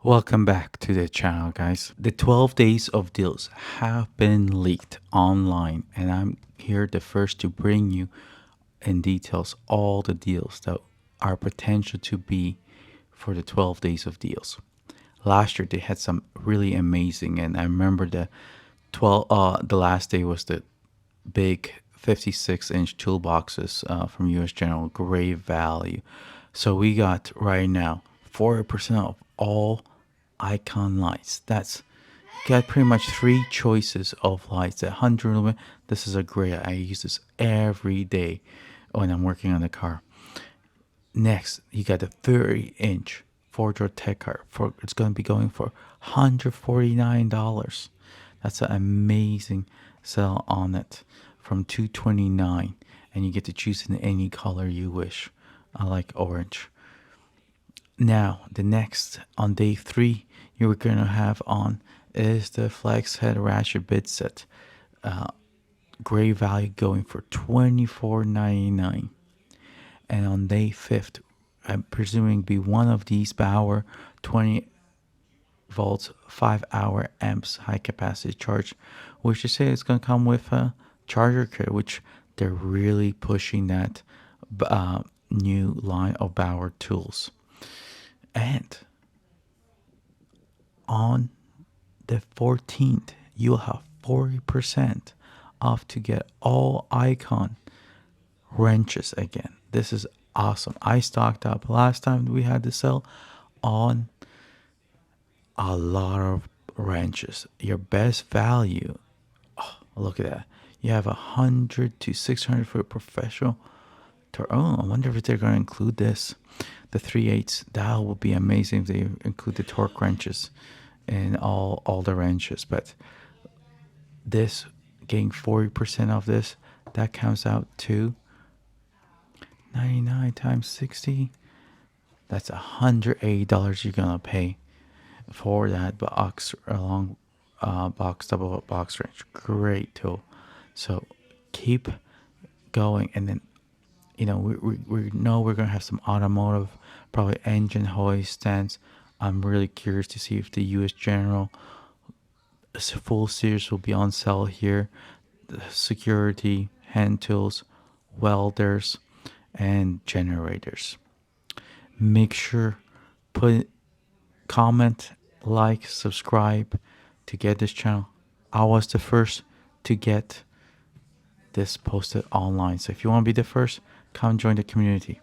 Welcome back to the channel, guys. The 12 days of deals have been leaked online, and I'm here the first to bring you in details all the deals that are potential to be for the 12 days of deals. Last year they had some really amazing, and I remember the last day was the big 56-inch toolboxes from US General, great value. So we got right now 40% of all icon lights. That's got pretty much three choices of lights. At 100 lumen, this is a great. I use this every day when I'm working on the car. Next, you got the 30-inch four-door tech car. It's going to be going for $149. That's an amazing sale on it from 229, and you get to choose in any color you wish. I like orange. Now, the next on day 3 you're gonna have on is the flex head ratchet bit set. Gray value going for $24.99. And on day 5th, I'm presuming be one of these Bauer 20 volts 5-hour amps high capacity charge, which is say it's gonna come with a charger kit, which they're really pushing that new line of Bauer tools. And on the 14th, you'll have 40% off to get all icon wrenches again. This is awesome. I stocked up last time we had the sale on a lot of wrenches. Your best value. Oh, look at that. You have 100 to 600 for a professional. Oh, I wonder if they're going to include this. The 3/8. That would be amazing if they include the torque wrenches and all the wrenches. But this getting 40% of this, that comes out to 99 times 60. That's $180 you're gonna pay for that box along double box wrench. Great tool. So keep going, and then we know we're gonna have some automotive, probably engine hoist stands. I'm really curious to see if the US General full series will be on sale here. The security, hand tools, welders, and generators. Make sure put comment, like, subscribe to get this channel. I was the first to get this posted online. So if you want to be the first, come join the community.